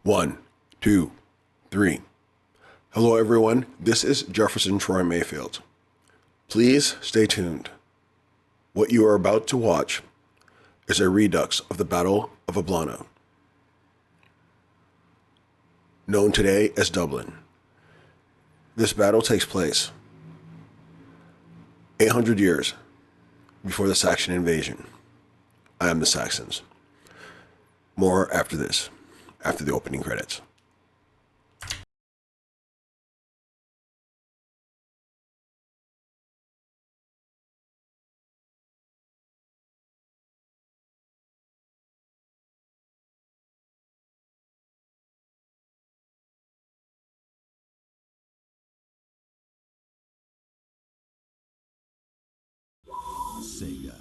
One, two, three. Hello everyone, this is Jefferson Troy Mayfield. Please stay tuned. What you are about to watch is a redux of the Battle of Eblana, known today as Dublin. This battle takes place 800 years before the Saxon invasion. I am the Saxons. More after this, after the opening credits. Sega.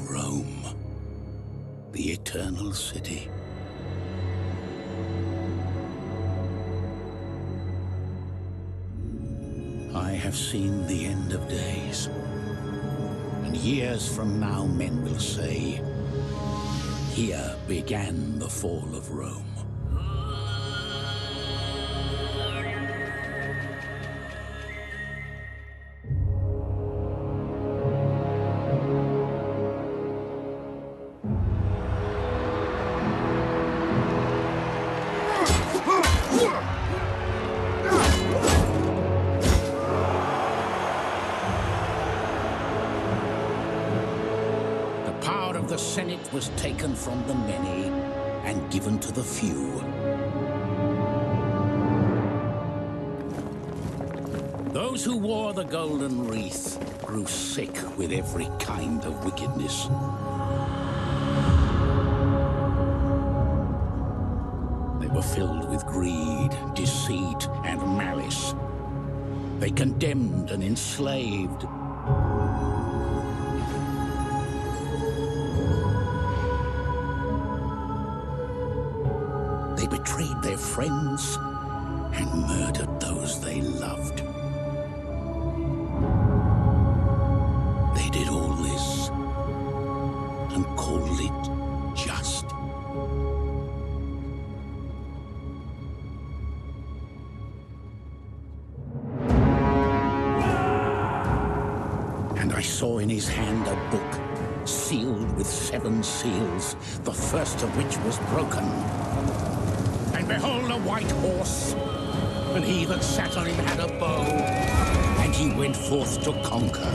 Rome, the eternal city. I have seen the end of days. And years from now men will say, here began the fall of Rome. The Senate was taken from the many and given to the few. Those who wore the golden wreath grew sick with every kind of wickedness. They were filled with greed, deceit, and malice. They condemned and enslaved. They betrayed their friends and murdered those they loved. They did all this and called it just. And I saw in his hand a book sealed with 7 seals, the first of which was broken. And behold, a white horse, and he that sat on him had a bow, and he went forth to conquer.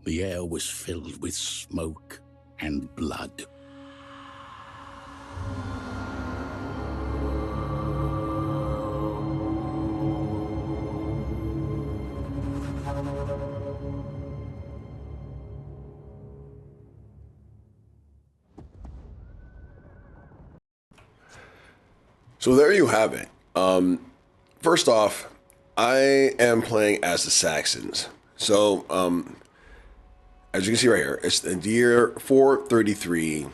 The air was filled with smoke and blood. So there you have it. First off, I am playing as the Saxons. So, as you can see right here, it's the year 433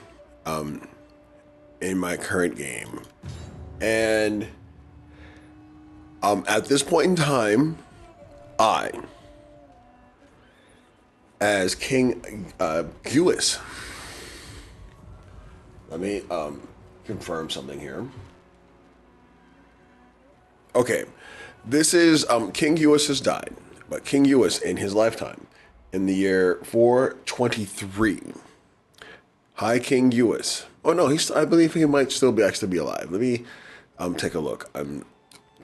in my current game. And at this point in time, I, as King Gewis, let me confirm something here. Okay, this is King Gewis has died, but King Gewis in his lifetime, in the year 423, High King Gewis. Oh no, I believe he might still be actually be alive. Let me take a look. I'm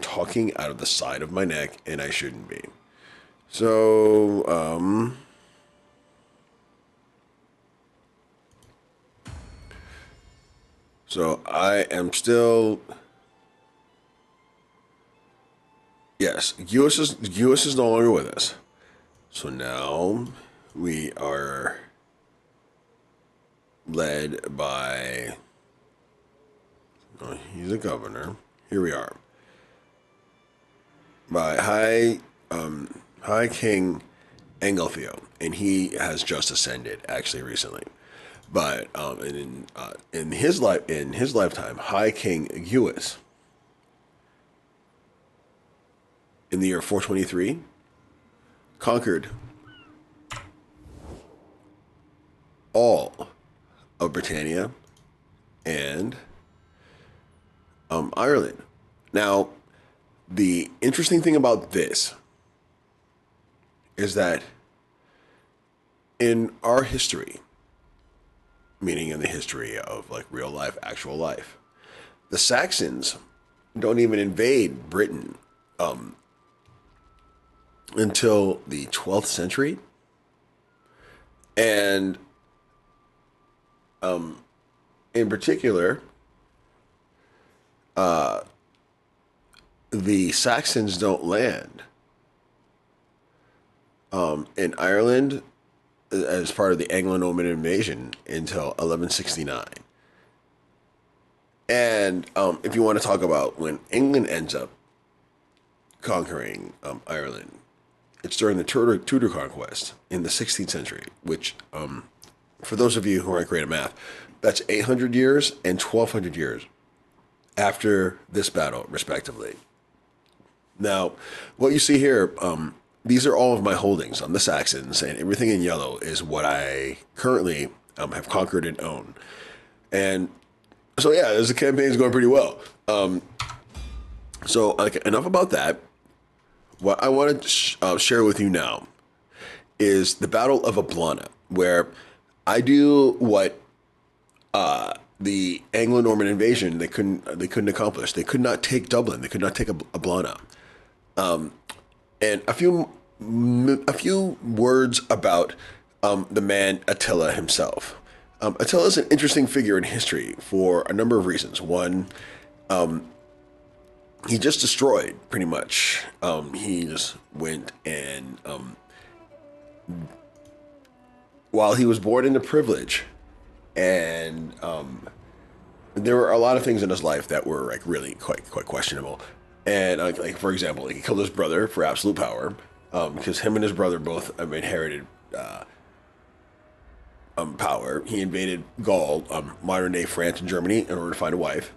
talking out of the side of my neck, and I shouldn't be. So I am still. Yes, Gewis is no longer with us. So now we are led by, oh, he's a governor. Here we are. By High King Engelfio, and he has just ascended actually recently. But in his lifetime, High King Gewis, in the year 423, conquered all of Britannia and Ireland. Now, the interesting thing about this is that in our history, meaning in the history of like real life, actual life, the Saxons don't even invade Britain until the 12th century. And in particular, the Saxons don't land in Ireland as part of the Anglo-Norman invasion until 1169. And if you want to talk about when England ends up conquering Ireland, it's during the Tudor conquest in the 16th century, which, for those of you who aren't great at math, that's 800 years and 1200 years after this battle, respectively. Now, what you see here, these are all of my holdings on the Saxons, and everything in yellow is what I currently have conquered and own. And so, yeah, the campaign is going pretty well. So, like, enough about that. What I want to share with you now is the Battle of Eblana, where I do what the Anglo-Norman invasion they couldn't accomplish. They could not take Dublin. They could not take Eblana. And a few words about the man Attila himself. Attila is an interesting figure in history for a number of reasons. One, he just destroyed pretty much. He just went and while he was born into privilege, and there were a lot of things in his life that were like really quite questionable. And like for example, he killed his brother for absolute power, because him and his brother both inherited power. He invaded Gaul, modern day France and Germany, in order to find a wife.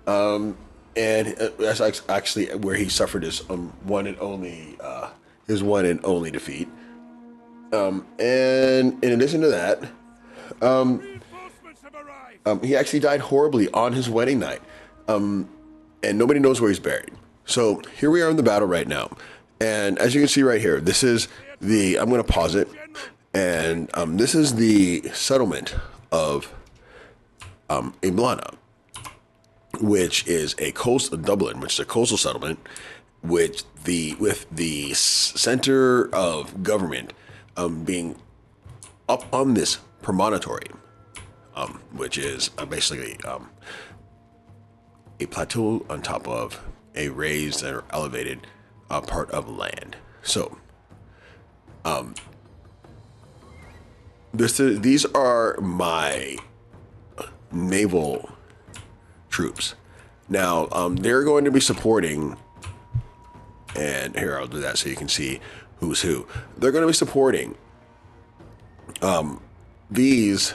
And that's actually where he suffered his one and only defeat. And in addition to that, he actually died horribly on his wedding night. And nobody knows where he's buried. So here we are in the battle right now. And as you can see right here, this is I'm going to pause it. And this is the settlement of Eblana, which is a Dublin, which is a coastal settlement, with the center of government being up on this promontory, which is basically a plateau on top of a raised or elevated part of land. So, these are my naval troops. Now, they're going to be supporting, and here I'll do that so you can see who's who. They're going to be supporting these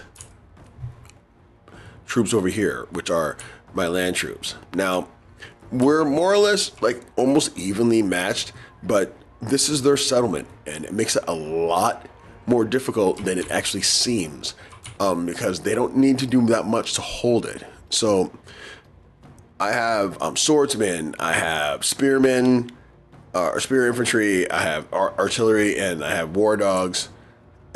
troops over here, which are my land troops. Now, we're more or less like almost evenly matched, but this is their settlement, and it makes it a lot more difficult than it actually seems, because they don't need to do that much to hold it. So I have swordsmen, I have spearmen, or spear infantry, I have artillery, and I have war dogs,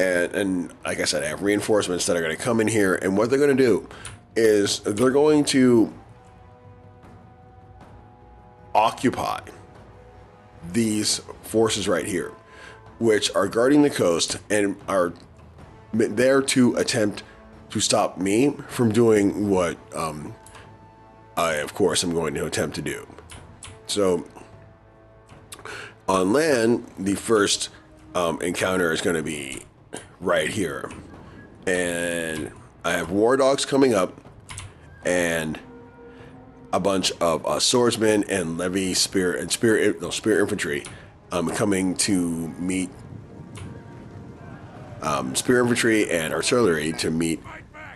and like I said, I have reinforcements that are going to come in here, and what they're going to do is they're going to occupy these forces right here, which are guarding the coast and are there to attempt to stop me from doing what I, of course, am going to attempt to do. So on land, the first encounter is going to be right here. And I have war dogs coming up, and a bunch of swordsmen and levy spear infantry coming to meet spear infantry and artillery to meet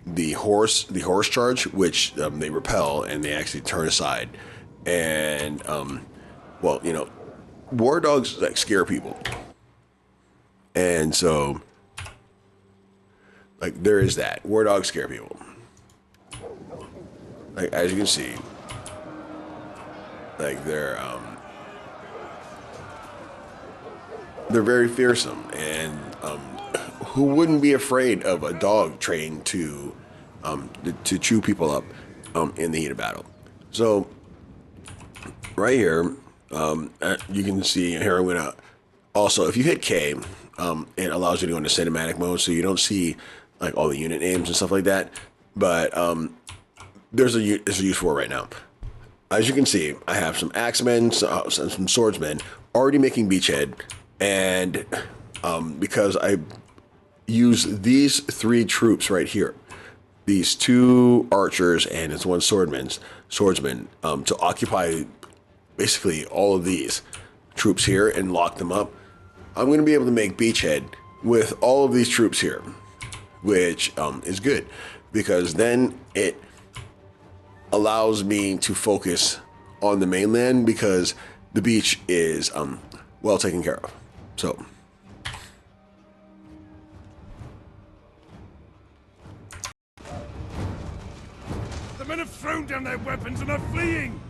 the horse charge, which they repel and they actually turn aside. And well, you know, war dogs like scare people, and so like there is that war dogs scare people. Like as you can see, like they're very fearsome, and who wouldn't be afraid of a dog trained to chew people up in the heat of battle? So right here, you can see here I'm gonna also, if you hit K, it allows you to go into cinematic mode, so you don't see like all the unit names and stuff like that. But there's a use for it right now. As you can see, I have some axemen, some swordsmen already making beachhead, and because I use these 3 troops right here, these 2 archers and it's 1 swordsman, to occupy basically all of these troops here and lock them up, I'm going to be able to make beachhead with all of these troops here, which is good because then it allows me to focus on the mainland because the beach is well taken care of. So the men have thrown down their weapons and are fleeing.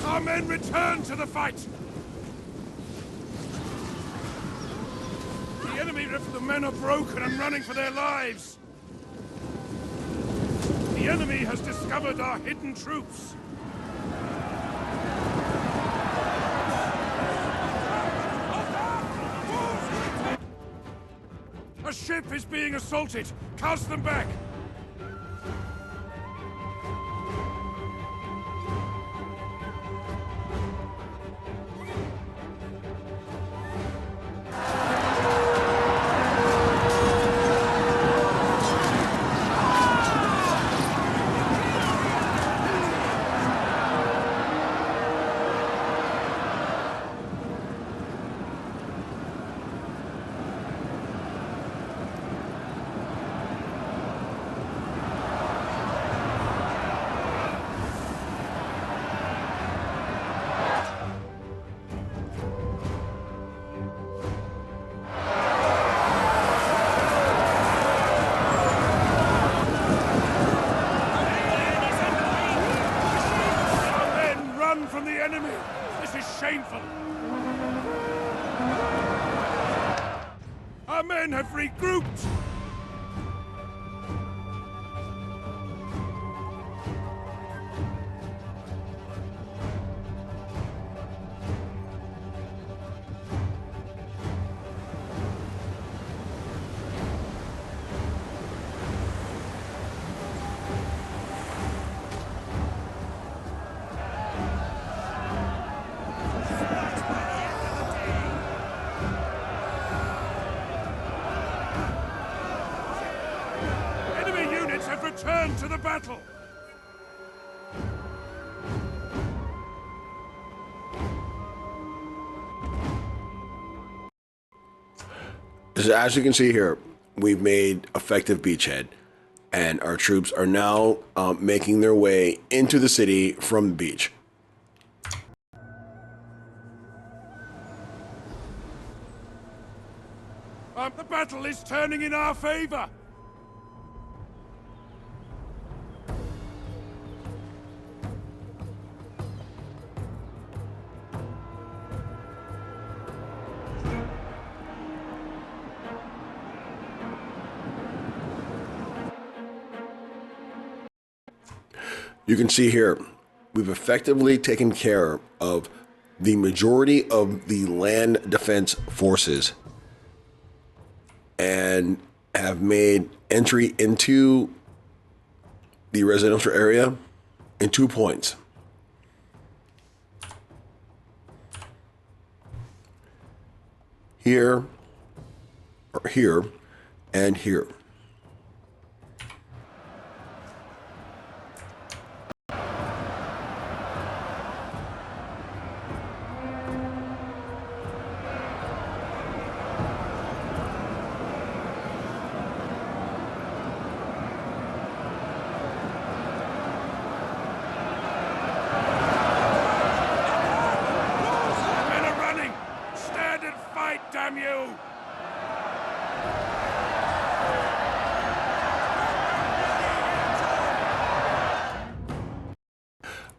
Our men return to the fight! The enemy, the men are broken and running for their lives! The enemy has discovered our hidden troops! A ship is being assaulted! Cast them back! Shameful! Our men have regrouped! Return to the battle! As you can see here, we've made effective beachhead, and our troops are now making their way into the city from the beach. The battle is turning in our favor! You can see here, we've effectively taken care of the majority of the land defense forces and have made entry into the residential area in 2 points. Here, or here, and here.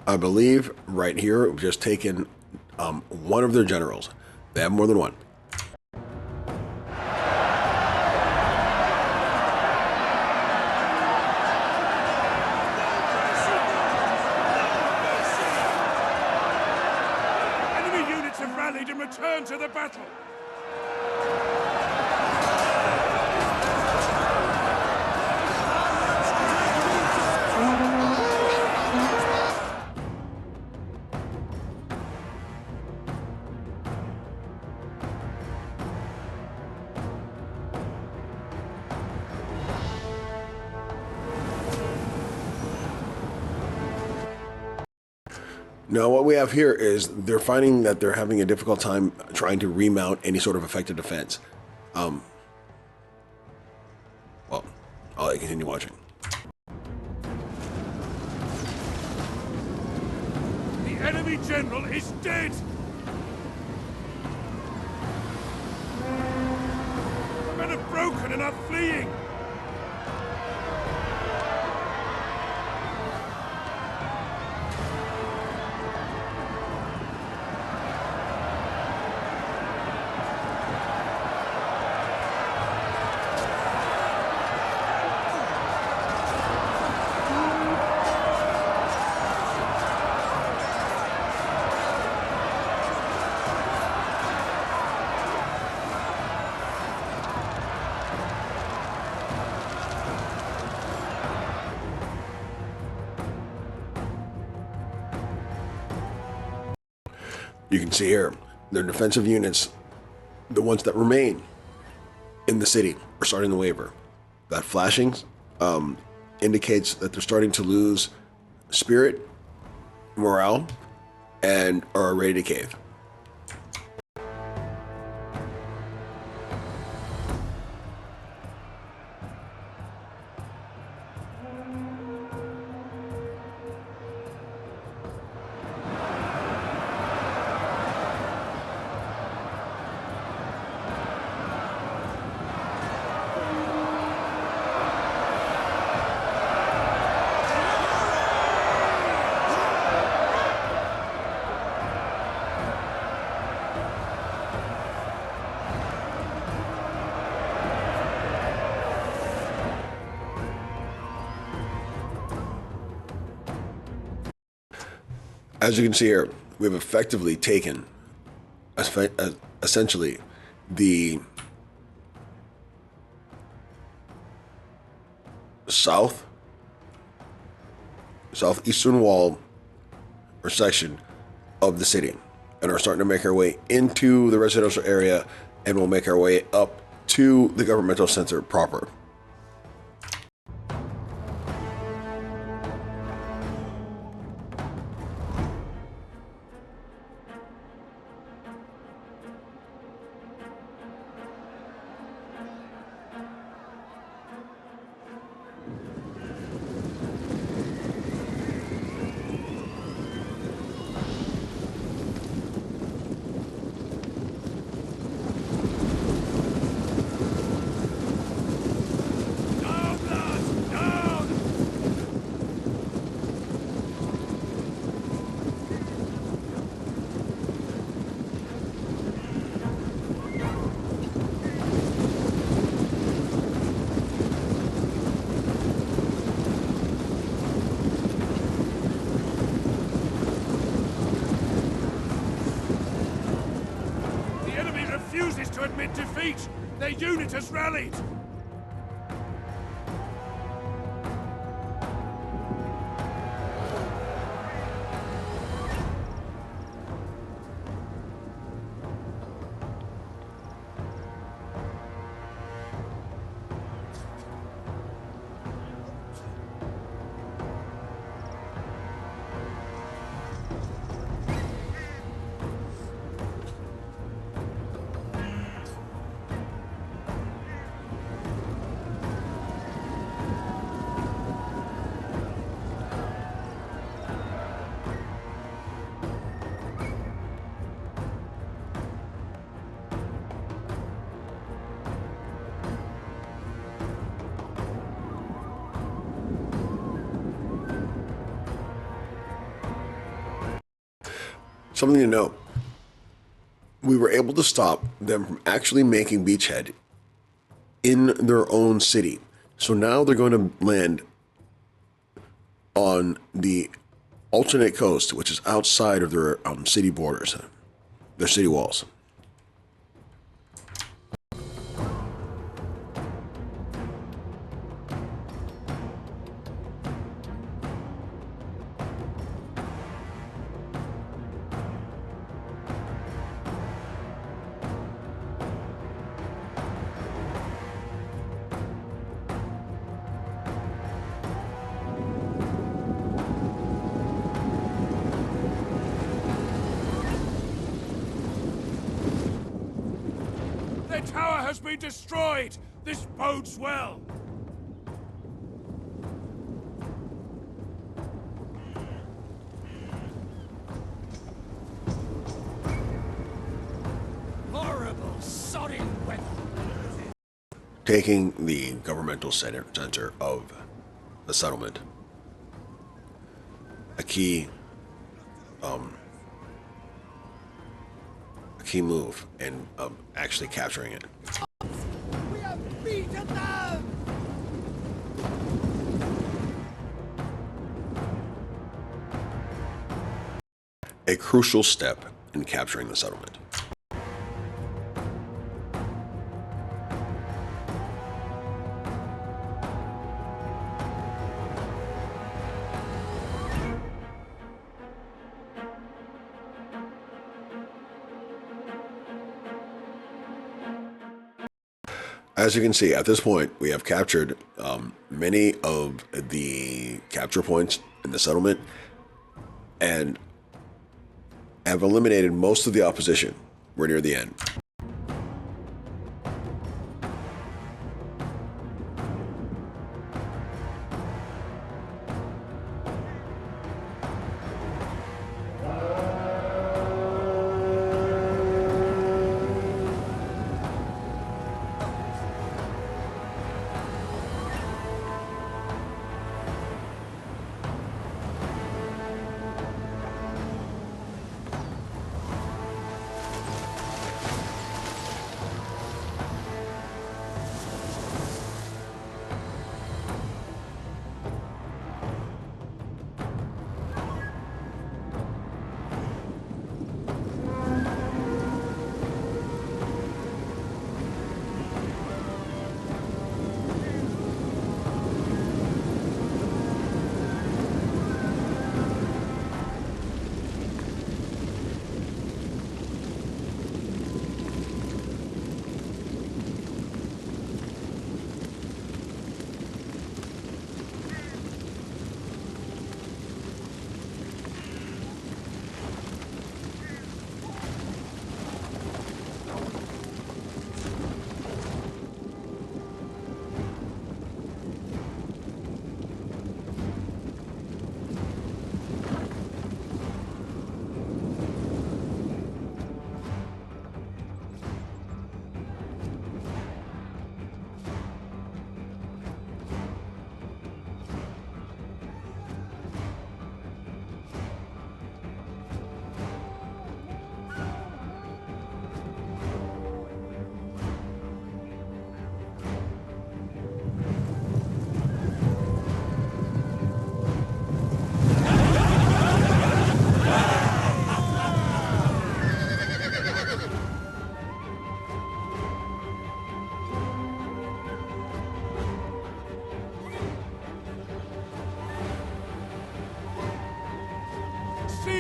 I believe right here we've just taken one of their generals. They have more than one. Enemy units have rallied and returned to the battle. Now, what we have here is they're finding that they're having a difficult time trying to remount any sort of effective defense. Well, I'll let you continue watching. The enemy general is dead! The men are broken and are fleeing! You can see here, their defensive units, the ones that remain in the city, are starting to waver. That flashing indicates that they're starting to lose spirit, morale, and are ready to cave. As you can see here, we've effectively taken essentially the southeastern wall or section of the city, and are starting to make our way into the residential area, and we'll make our way up to the governmental center proper. admit defeat! Their unit has rallied! Something to note. We were able to stop them from actually making beachhead in their own city. So now they're going to land on the alternate coast, which is outside of their city borders, their city walls. Their tower has been destroyed! This bodes well! Horrible, sodding weather! Taking the governmental center of the settlement. A key move and actually capturing it. We have beaten them! A crucial step in capturing the settlement. As you can see, at this point, we have captured many of the capture points in the settlement and have eliminated most of the opposition. We're near the end.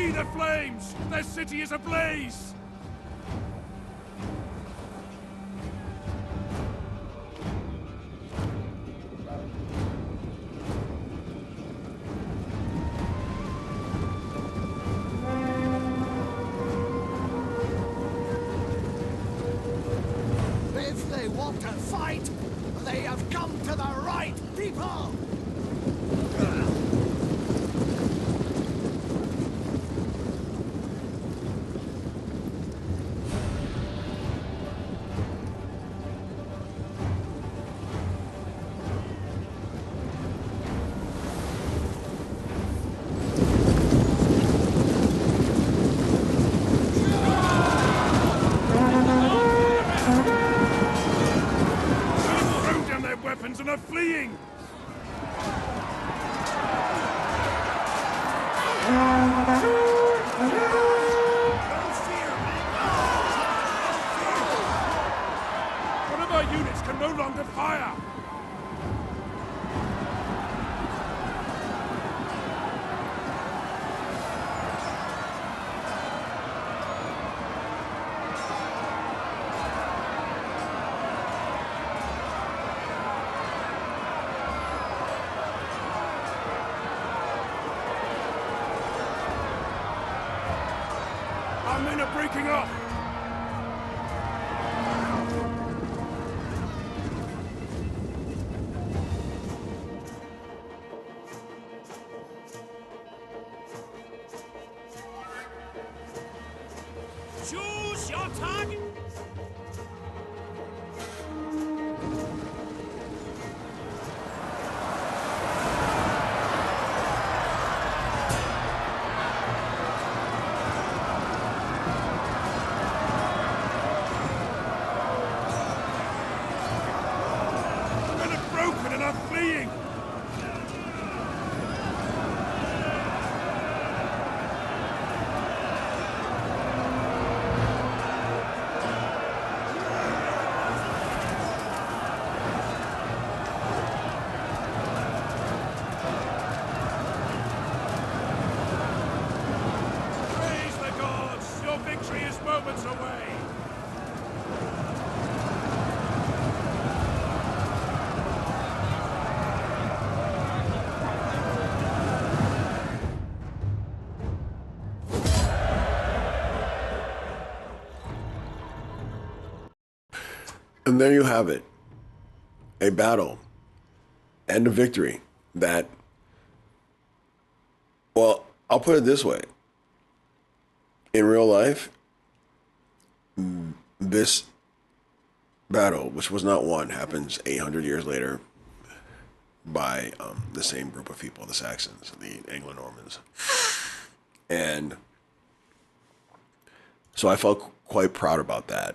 See the flames! Their city is ablaze! If they want to fight, they have come to the right people! And are fleeing! One of our units can no longer fire! Our men are breaking up! Choose your target! Fleeing! Praise the gods! Your victory is moments away! And there you have it. A battle and a victory that, well, I'll put it this way. In real life, this battle, which was not won, happens 800 years later by the same group of people, the Saxons, the Anglo-Normans. And so I felt quite proud about that.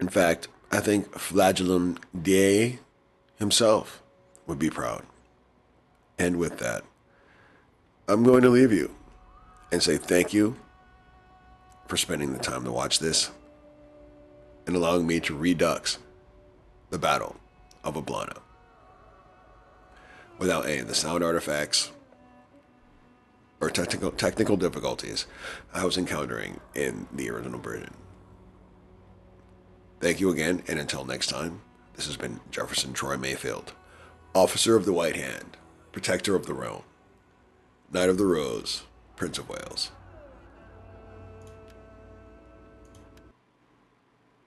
In fact, I think Flagellum Dei himself would be proud. And with that, I'm going to leave you and say thank you for spending the time to watch this and allowing me to redux the Battle of Eblana without any of the sound artifacts or technical difficulties I was encountering in the original version. Thank you again, and until next time, this has been Jefferson Troy Mayfield, Officer of the White Hand, Protector of the Realm, Knight of the Rose, Prince of Wales.